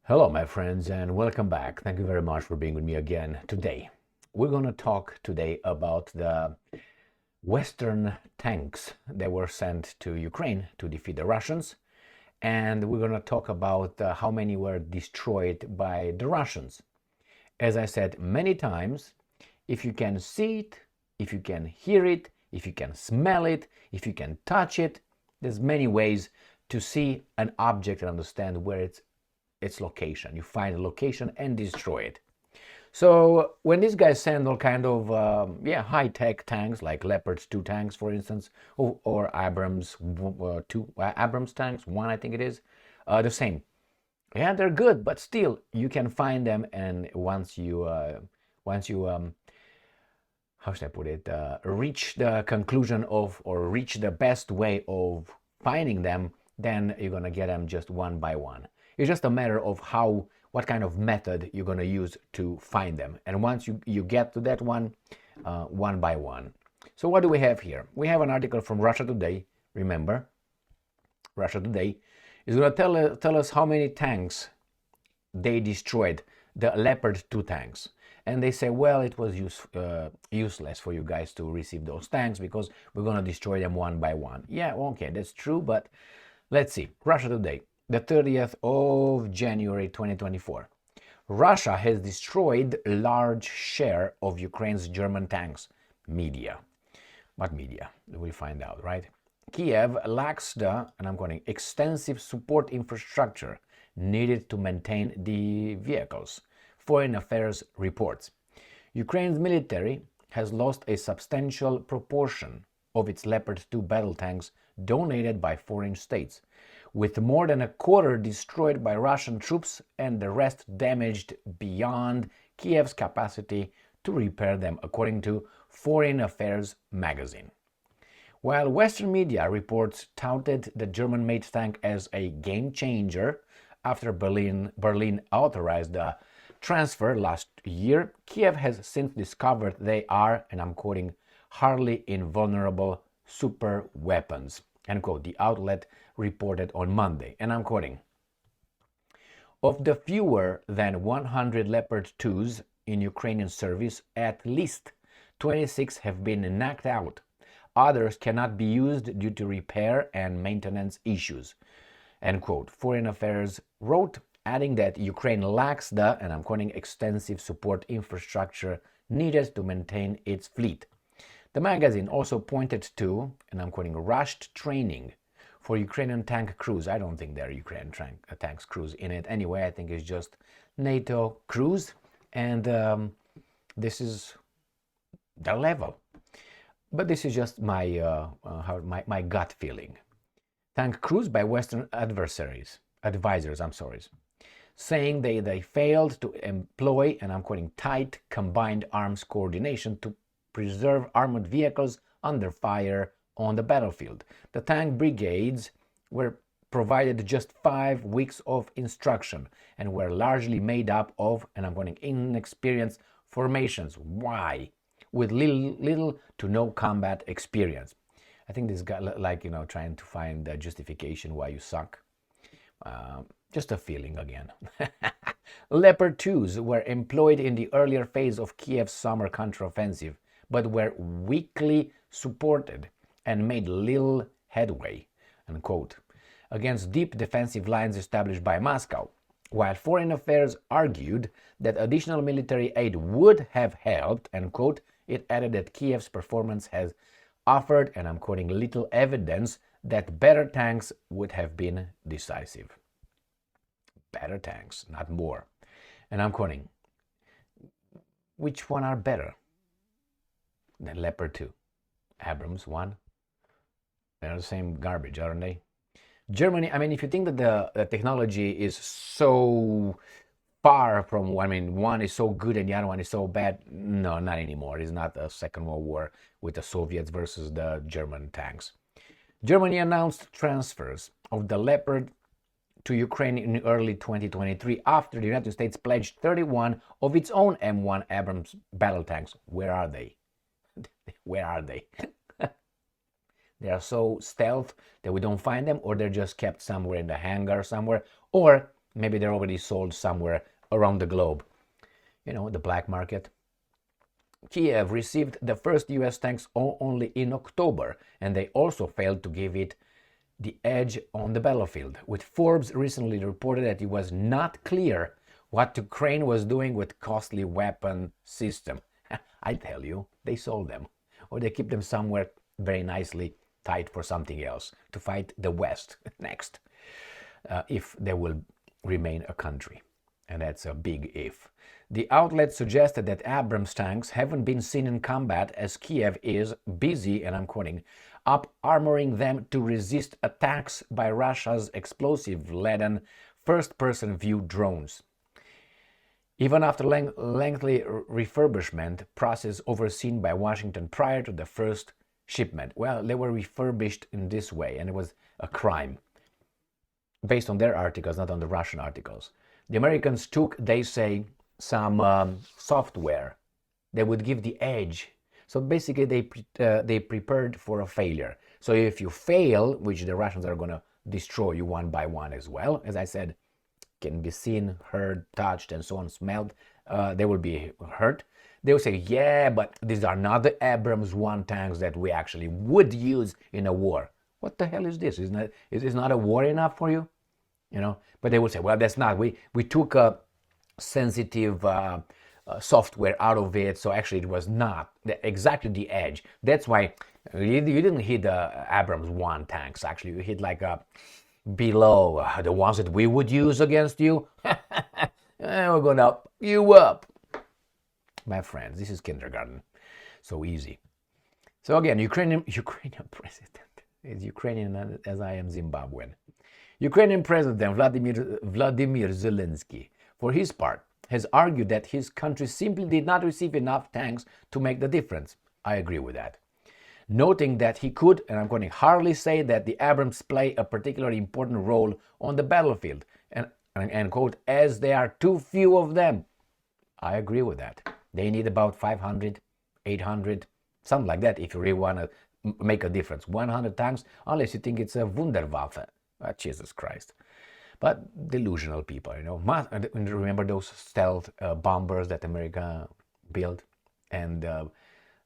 Hello, my friends, and welcome back. Thank you very much for being with me again today. We're going to talk today about the Western tanks that were sent to Ukraine to defeat the Russians. And we're going to talk about how many were destroyed by the Russians. As I said many times, if you can see it, if you can hear it, if you can smell it, if you can touch it, there's many ways to see an object and understand where its location. You find the location and destroy it. So when these guys send all kind of high-tech tanks like Leopard 2 tanks, for instance, or Abrams Abrams tanks, one I think it is, the same. Yeah, they're good, but still you can find them, and once you how should I put it, reach the conclusion of or reach the best way of finding them, then you're gonna get them just one by one. It's just a matter of what kind of method you're gonna use to find them. And once you get to that one by one. So what do we have here? We have an article from Russia Today. Remember, Russia Today is gonna tell us how many tanks they destroyed, the Leopard 2 tanks. And they say, well, it was useless for you guys to receive those tanks because we're going to destroy them one by one. Yeah, okay, that's true, but let's see. Russia Today, the 30th of January 2024. Russia has destroyed a large share of Ukraine's German tanks. Media. What media? We'll find out, right? Kiev lacks the, and I'm quoting, extensive support infrastructure needed to maintain the vehicles. Foreign Affairs reports. Ukraine's military has lost a substantial proportion of its Leopard 2 battle tanks donated by foreign states, with more than a quarter destroyed by Russian troops and the rest damaged beyond Kiev's capacity to repair them, according to Foreign Affairs magazine. While Western media reports touted the German-made tank as a game changer after Berlin authorized the transfer last year, Kiev has since discovered they are, and I'm quoting, hardly invulnerable super weapons, end quote, the outlet reported on Monday. And I'm quoting, of the fewer than 100 Leopard 2s in Ukrainian service, at least 26 have been knocked out. Others cannot be used due to repair and maintenance issues, end quote. Foreign Affairs wrote, adding that Ukraine lacks the, and I'm quoting, extensive support infrastructure needed to maintain its fleet. The magazine also pointed to, and I'm quoting, rushed training for Ukrainian tank crews. I don't think there are Ukrainian tanks crews in it anyway. I think it's just NATO crews, and this is the level. But this is just my my gut feeling. Tank crews by Western advisors, saying they failed to employ, and I'm quoting, tight combined arms coordination to preserve armored vehicles under fire on the battlefield. The tank brigades were provided just 5 weeks of instruction and were largely made up of, and I'm quoting, inexperienced formations. Why? With little to no combat experience. I think this guy, like, trying to find the justification why you suck. Just a feeling again. Leopard 2s were employed in the earlier phase of Kiev's summer counteroffensive, but were weakly supported and made little headway, unquote, against deep defensive lines established by Moscow. While Foreign Affairs argued that additional military aid would have helped, unquote, it added that Kiev's performance has offered, and I'm quoting, little evidence that better tanks would have been decisive. Better tanks, not more. And I'm quoting, which one are better than Leopard 2? Abrams 1? They're the same garbage, aren't they? Germany, I mean, if you think that the technology is so far from, one is so good and the other one is so bad, no, not anymore. It's not a Second World War with the Soviets versus the German tanks. Germany announced transfers of the Leopard to Ukraine in early 2023 after the United States pledged 31 of its own M1 Abrams battle tanks. Where are they? Where are they? They are so stealth that we don't find them, or they're just kept somewhere in the hangar somewhere, or maybe they're already sold somewhere around the globe. You know, the black market. Kiev received the first US tanks only in October, and they also failed to give it the edge on the battlefield, with Forbes recently reported that it was not clear what Ukraine was doing with costly weapon system. I tell you, they sold them, or they keep them somewhere very nicely tight for something else, to fight the West next, if they will remain a country. And that's a big if. The outlet suggested that Abrams tanks haven't been seen in combat as Kiev is busy, and I'm quoting, up-armoring them to resist attacks by Russia's explosive-laden first-person view drones. Even after lengthy refurbishment process overseen by Washington prior to the first shipment. Well, they were refurbished in this way, and it was a crime. Based on their articles, not on the Russian articles. The Americans took, they say, some software that would give the edge. So basically, they prepared for a failure. So if you fail, which the Russians are going to destroy you one by one as well, as I said, can be seen, heard, touched, and so on, smelled, they will be hurt. They will say, yeah, but these are not the Abrams 1 tanks that we actually would use in a war. What the hell is this? Is this not a war enough for you? You know, but they will say, well, that's not. We took a sensitive software out of it, so actually it was not exactly the edge. That's why you didn't hit the Abrams 1 tanks. Actually, you hit like below the ones that we would use against you. We're gonna you up, my friends. This is kindergarten, so easy. So again, Ukrainian president is Ukrainian as I am Zimbabwean. Ukrainian President Vladimir Zelensky, for his part, has argued that his country simply did not receive enough tanks to make the difference. I agree with that. Noting that he could, and I'm going to hardly say that the Abrams play a particularly important role on the battlefield, and quote, as there are too few of them. I agree with that. They need about 500, 800, something like that if you really want to make a difference. 100 tanks, unless you think it's a Wunderwaffe. Jesus Christ. But delusional people, you know. Remember those stealth bombers that America built? And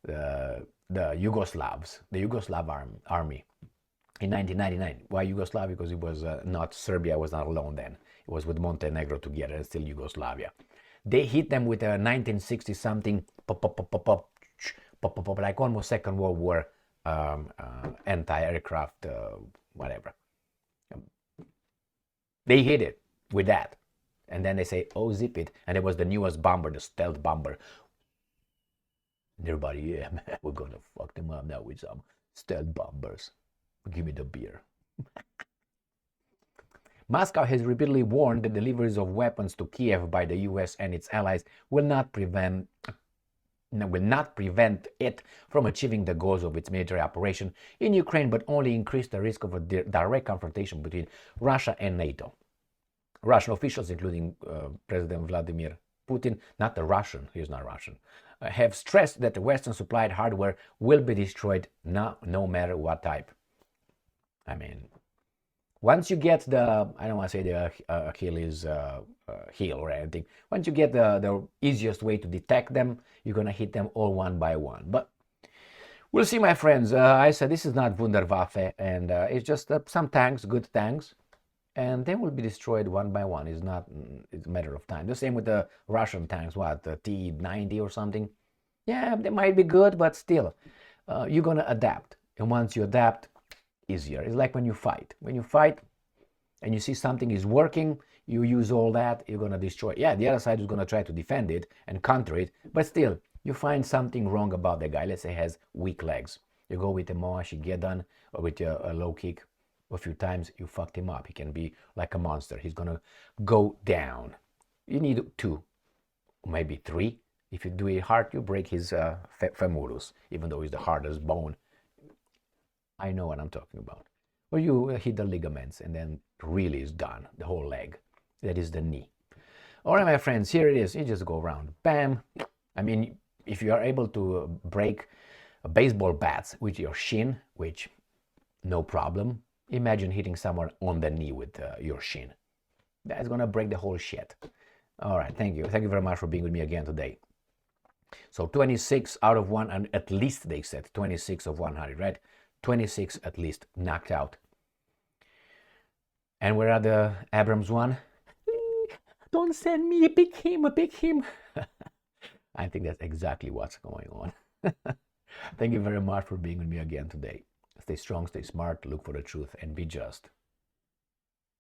the Yugoslavs, the Yugoslav army in 1999. Why Yugoslavia? Because it was not, Serbia was not alone then. It was with Montenegro together and still Yugoslavia. They hit them with a 1960 something, like almost Second World War anti-aircraft, whatever. They hit it with that. And then they say, oh, zip it. And it was the newest bomber, the stealth bomber. And everybody, yeah, man, we're going to fuck them up now with some stealth bombers. Give me the beer. Moscow has repeatedly warned that deliveries of weapons to Kiev by the US and its allies will not prevent it from achieving the goals of its military operation in Ukraine, but only increase the risk of a direct confrontation between Russia and NATO. Russian officials, including President Vladimir Putin, not the Russian, he's not Russian, have stressed that the Western supplied hardware will be destroyed no matter what type. I mean, once you get the, I don't want to say the Achilles heel or anything, once you get the easiest way to detect them, you're going to hit them all one by one. But we'll see, my friends. I said this is not Wunderwaffe, and it's just some tanks, good tanks, and they will be destroyed one by one. It's a matter of time. The same with the Russian tanks, what, the T-90 or something? Yeah, they might be good, but still, you're going to adapt. And once you adapt, easier. It's like when you fight. When you fight and you see something is working, you use all that, you're going to destroy it. Yeah, the other side is going to try to defend it and counter it, but still, you find something wrong about the guy. Let's say he has weak legs. You go with a Moashi Gedan or with a low kick a few times, you fucked him up. He can be like a monster. He's going to go down. You need 2, maybe 3. If you do it hard, you break his femorus, even though it's the hardest bone. I know what I'm talking about. Or you hit the ligaments and then really is done, the whole leg. That is the knee. All right, my friends, here it is. You just go around. Bam. I mean, if you are able to break baseball bats with your shin, which no problem, imagine hitting someone on the knee with your shin. That's gonna break the whole shit. All right, thank you. Thank you very much for being with me again today. So 26 out of 1, and at least they said 26 of 100, right? 26 at least knocked out. And where are the Abrams one? Don't send me a big him, a big him. I think that's exactly what's going on. Thank you very much for being with me again today. Stay strong, stay smart, look for the truth, and be just.